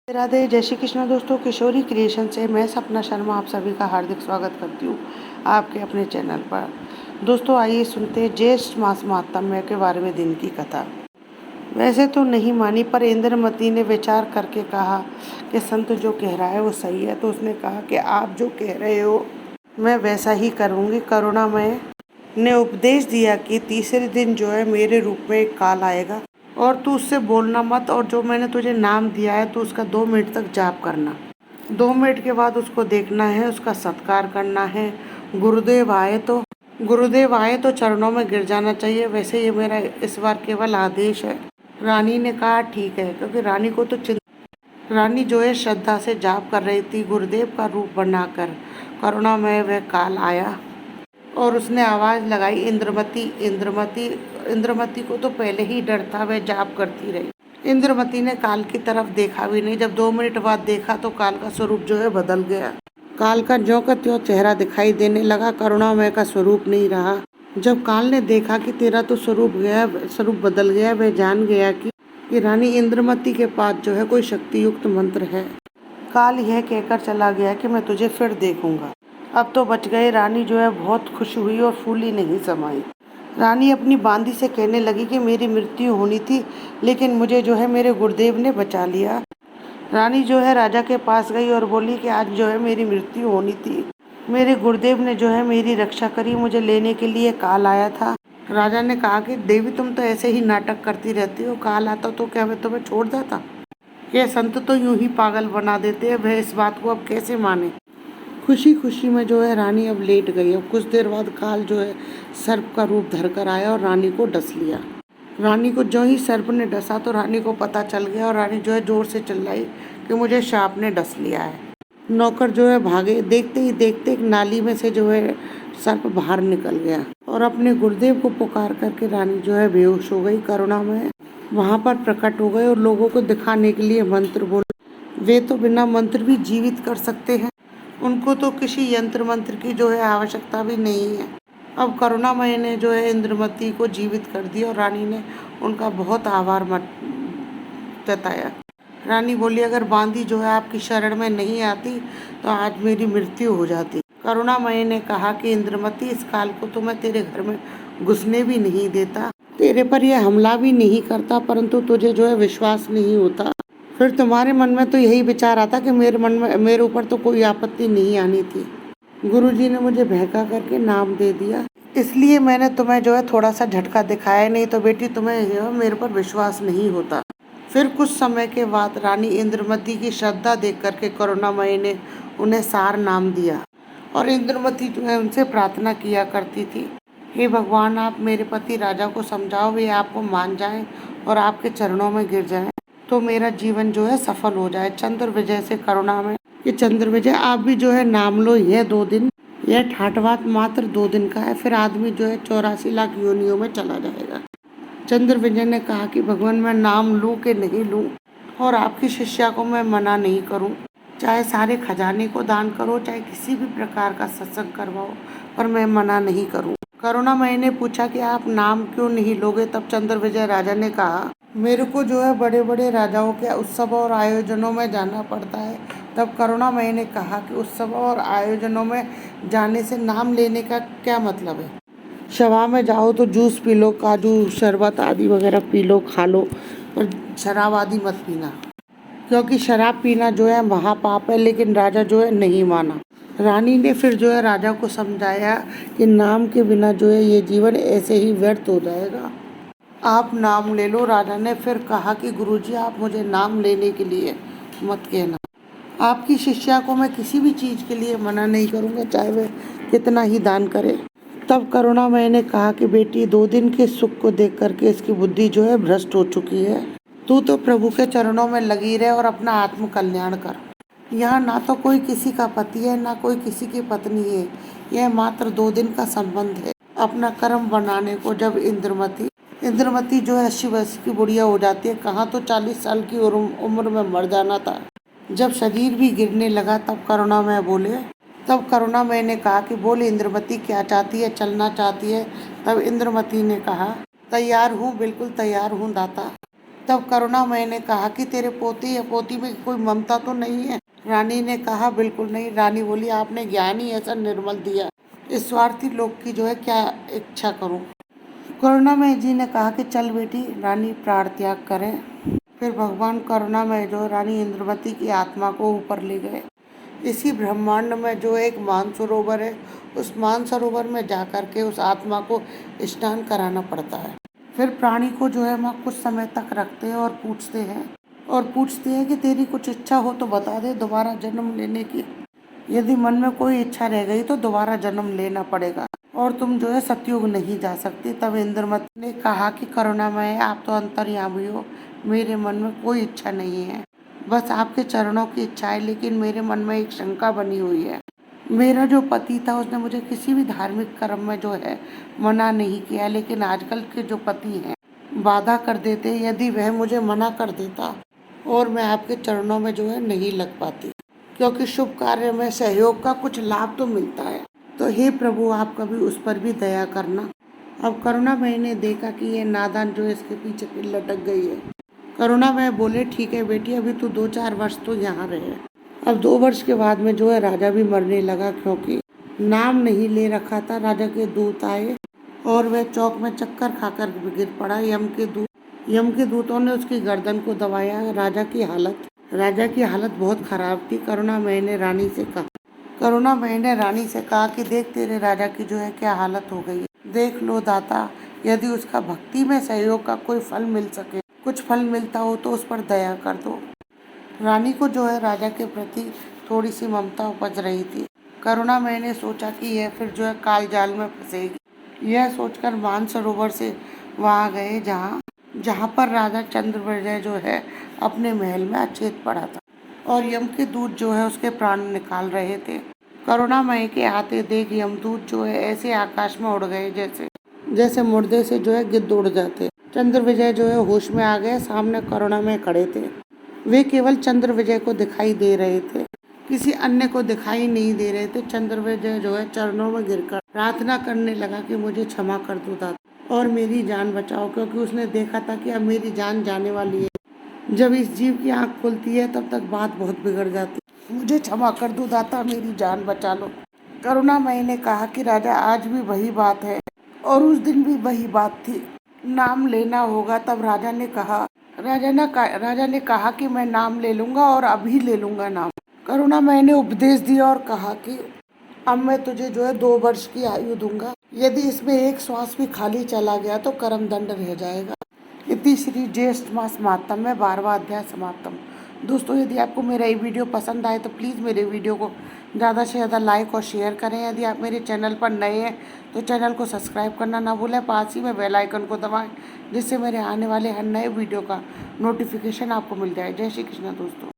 राधे, जय श्री कृष्ण दोस्तों। किशोरी क्रिएशन से मैं सपना शर्मा आप सभी का हार्दिक स्वागत करती हूँ आपके अपने चैनल पर। दोस्तों आइए सुनते हैं ज्येष्ठ मास महात्म्य के बारे में दिन की कथा। वैसे तो नहीं मानी, पर इंद्रमती ने विचार करके कहा कि संत जो कह रहा है वो सही है। तो उसने कहा कि आप जो कह रहे हो मैं वैसा ही करूँगी। करुणामय ने उपदेश दिया कि तीसरे दिन जो है मेरे रूप में एक काल आएगा और तू उससे बोलना मत, और जो मैंने तुझे नाम दिया है तो उसका 2 मिनट तक जाप करना। 2 मिनट के बाद उसको देखना है, उसका सत्कार करना है। गुरुदेव आए तो चरणों में गिर जाना चाहिए। वैसे ये मेरा इस बार केवल आदेश है। रानी ने कहा ठीक है, क्योंकि रानी को तो रानी जो है श्रद्धा से जाप कर रही थी। गुरुदेव का रूप बनाकर करुणामय वह काल आया और उसने आवाज़ लगाई, इंद्रमती इंद्रमती। इंद्रमती को तो पहले ही डर था, वह जाप करती रही। इंद्रमती ने काल की तरफ देखा भी नहीं। जब 2 मिनट बाद देखा तो काल का स्वरूप जो है बदल गया। काल का ज्यों का त्यों चेहरा दिखाई देने लगा, करुणामय का स्वरूप नहीं रहा। जब काल ने देखा कि तेरा तो स्वरूप बदल गया, वह जान गया कि रानी इंद्रमती के पास जो है कोई शक्ति युक्त मंत्र है। काल यह कहकर चला गया कि मैं तुझे फिर देखूंगा। अब तो बच गए। रानी जो है बहुत खुश हुई और फूली नहीं समाई। रानी अपनी बांदी से कहने लगी कि मेरी मृत्यु होनी थी, लेकिन मुझे जो है मेरे गुरुदेव ने बचा लिया। रानी जो है राजा के पास गई और बोली कि आज जो है मेरी मृत्यु होनी थी, मेरे गुरुदेव ने जो है मेरी रक्षा करी, मुझे लेने के लिए काल आया था। राजा ने कहा कि देवी तुम तो ऐसे ही नाटक करती रहती हो, काल आता तो क्या मैं तुम्हें छोड़ जाता? ये संत तो यूं ही पागल बना देते हैं, वह इस बात को अब कैसे माने। खुशी खुशी में जो है रानी अब लेट गई। अब कुछ देर बाद काल जो है सर्प का रूप धर कर आया और रानी को डस लिया। रानी को जो ही सर्प ने डसा तो रानी को पता चल गया और रानी जो है जोर से चिल्लाई कि मुझे सांप ने डस लिया है। नौकर जो है भागे। देखते ही देखते एक नाली में से जो है सर्प बाहर निकल गया और अपने गुरुदेव को पुकार करके रानी जो है बेहोश हो गई। करुणामय वहाँ पर प्रकट हो गए और लोगों को दिखाने के लिए मंत्र बोले। वे तो बिना मंत्र भी जीवित कर सकते हैं, उनको तो किसी यंत्र मंत्र की जो है आवश्यकता भी नहीं है। अब करुणामय ने जो है इंद्रमती को जीवित कर दिया और रानी ने उनका बहुत आभार जताया। रानी बोली, अगर बांदी जो है आपकी शरण में नहीं आती तो आज मेरी मृत्यु हो जाती। करुणामय ने कहा कि इंद्रमती, इस काल को तो मैं तेरे घर में घुसने भी नहीं देता, तेरे पर यह हमला भी नहीं करता, परंतु तुझे जो है विश्वास नहीं होता। फिर तुम्हारे मन में तो यही विचार आता कि मेरे ऊपर तो कोई आपत्ति नहीं आनी थी। गुरुजी ने मुझे बहका करके नाम दे दिया, इसलिए मैंने तुम्हें जो है थोड़ा सा झटका दिखाया, नहीं तो बेटी तुम्हें जो है मेरे पर विश्वास नहीं होता। फिर कुछ समय के बाद रानी इंद्रमती की श्रद्धा देख करके करुणामयी ने उन्हें सार नाम दिया और इंद्रमती जो है उनसे प्रार्थना किया करती थी, हे भगवान, आप मेरे पति राजा को समझाओ, वे आपको मान जाएं और आपके चरणों में गिर जाएं, तो मेरा जीवन जो है सफल हो जाए। चंद्र विजय से करुणा में कि चंद्र विजय आप भी जो है नाम लो। यह 2 दिन, यह ठाटवात मात्र 2 दिन का है, फिर आदमी जो है 84 लाख योनियों में चला जाएगा। चंद्र विजय ने कहा कि भगवान, मैं नाम लूं कि नहीं लूं, और आपकी शिष्या को मैं मना नहीं करूं, चाहे सारे खजाने को दान करो, चाहे किसी भी प्रकार का सत्संग करवाओ, पर मैं मना नहीं करूं। करुणामय ने पूछा कि आप नाम क्यों नहीं लोगे? तब चंद्र विजय राजा ने कहा, मेरे को जो है बड़े बड़े राजाओं के उत्सव और आयोजनों में जाना पड़ता है। तब करुणामय ने कहा कि उत्सव और आयोजनों में जाने से नाम लेने का क्या मतलब है? सभा में जाओ तो जूस पी लो, काजू शरबत आदि वगैरह पी लो, खा लो, पर शराब आदि मत पीना, क्योंकि शराब पीना जो है महापाप है। लेकिन राजा जो है नहीं माना। रानी ने फिर जो है राजा को समझाया कि नाम के बिना जो है ये जीवन ऐसे ही व्यर्थ हो जाएगा, आप नाम ले लो। राजा ने फिर कहा कि गुरुजी, आप मुझे नाम लेने के लिए मत कहना, आपकी शिष्या को मैं किसी भी चीज़ के लिए मना नहीं करूँगा, चाहे वह कितना ही दान करे। तब करुणामय ने कहा कि बेटी, 2 दिन के सुख को देख करके इसकी बुद्धि जो है भ्रष्ट हो चुकी है। तू तो प्रभु के चरणों में लगी रहे और अपना आत्म कल्याण कर। यहाँ ना तो कोई किसी का पति है, ना कोई किसी की पत्नी है, यह मात्र 2 दिन का संबंध है। अपना कर्म बनाने को जब इंद्रमती जो है 80 वर्ष की बुढ़िया हो जाती है, कहाँ तो 40 साल की उम्र में मर जाना था। जब शरीर भी गिरने लगा तब करुणामय ने कहा कि बोल इंद्रमती, क्या चाहती है? चलना चाहती है? तब इंद्रमती ने कहा, तैयार हूँ, बिल्कुल तैयार हूँ दाता। तब करुणामय ने कहा कि तेरे पोते या पोती में कोई ममता तो नहीं है? रानी ने कहा बिल्कुल नहीं। रानी बोली आपने ज्ञान ही ऐसा निर्मल दिया, इस स्वार्थी लोग की जो है क्या इच्छा करूं। करुणामय जी ने कहा कि चल बेटी, रानी प्राण त्याग करें। फिर भगवान करुणामय जो रानी इंद्रवती की आत्मा को ऊपर ले गए। इसी ब्रह्मांड में जो एक मानसरोवर है, उस मानसरोवर में जाकर के उस आत्मा को स्नान कराना पड़ता है। फिर प्राणी को जो है वहाँ कुछ समय तक रखते हैं और पूछते हैं कि तेरी कुछ इच्छा हो तो बता दे दोबारा जन्म लेने की। यदि मन में कोई इच्छा रह गई तो दोबारा जन्म लेना पड़ेगा और तुम जो है सतयुग नहीं जा सकती। तब इंद्रमती ने कहा कि करुणामय आप तो अंतर्यामी हो, मेरे मन में कोई इच्छा नहीं है, बस आपके चरणों की इच्छा है। लेकिन मेरे मन में एक शंका बनी हुई है। मेरा जो पति था उसने मुझे किसी भी धार्मिक कर्म में जो है मना नहीं किया, लेकिन आजकल के जो पति हैं बाधा कर देते। यदि वह मुझे मना कर देता और मैं आपके चरणों में जो है नहीं लग पाती, क्योंकि शुभ कार्य में सहयोग का कुछ लाभ तो मिलता है, तो हे प्रभु आप कभी उस पर भी दया करना। अब करुणामय ने देखा कि ये नादान जो है इसके पीछे फिर लटक गई है। करुणामय बोले ठीक है बेटी, अभी तू 2-4 वर्ष तो यहाँ रहे। अब 2 वर्ष के बाद में जो है राजा भी मरने लगा, क्योंकि नाम नहीं ले रखा था। राजा के दूत आए और वह चौक में चक्कर खाकर गिर पड़ा। यम के दूतों ने उसकी गर्दन को दबाया। राजा की हालत बहुत खराब थी। करुणामय ने रानी से कहा कि देख तेरे राजा की जो है क्या हालत हो गई है। देख लो दाता, यदि उसका भक्ति में सहयोग का कोई फल मिल सके, कुछ फल मिलता हो तो उस पर दया कर दो। रानी को जो है राजा के प्रति थोड़ी सी ममता उपज रही थी। करुणामय ने सोचा कि यह फिर जो है काल जाल में फंसेगी। यह सोचकर मानसरोवर से वहाँ गए जहाँ पर राजा चंद्रविजय जो है अपने महल में अचेत पड़ा था और यम के दूत जो है उसके प्राण निकाल रहे थे। करुणामय के आते देख यमदूत जो है ऐसे आकाश में उड़ गए जैसे मुर्दे से जो है गिद्ध उड़ जाते। चंद्रविजय जो है होश में आ गए। सामने करुणामय खड़े थे। वे केवल चंद्रविजय को दिखाई दे रहे थे, किसी अन्य को दिखाई नहीं दे रहे थे। चंद्रविजय जो है चरणों में गिरकर प्रार्थना करने लगा कि मुझे क्षमा कर दो दाता और मेरी जान बचाओ, क्योंकि उसने देखा था कि अब मेरी जान जाने वाली है। जब इस जीव की आंख खुलती है तब तक बात बहुत बिगड़ जाती। मुझे क्षमा कर दो दाता, मेरी जान बचा लो। करुणामय ने कहा कि राजा आज भी वही बात है और उस दिन भी वही बात थी, नाम लेना होगा। तब राजा ने कहा कि मैं नाम ले लूंगा और अभी ले लूंगा नाम। करुणामय ने उपदेश दिया और कहा कि अब मैं तुझे जो है 2 वर्ष की आयु दूंगा। यदि इसमें एक श्वास भी खाली चला गया तो कर्म दंड रह जाएगा। इति श्री ज्येष्ठ मास महात्म्य 12वां अध्याय समाप्तम। दोस्तों यदि आपको मेरा ये वीडियो पसंद आए तो प्लीज़ मेरे वीडियो को ज़्यादा से ज़्यादा लाइक और शेयर करें। यदि आप मेरे चैनल पर नए हैं तो चैनल को सब्सक्राइब करना ना भूलें। पास ही में बेल आइकन को दबाएं, जिससे मेरे आने वाले हर नए वीडियो का नोटिफिकेशन आपको मिल जाए। जय श्री कृष्ण दोस्तों।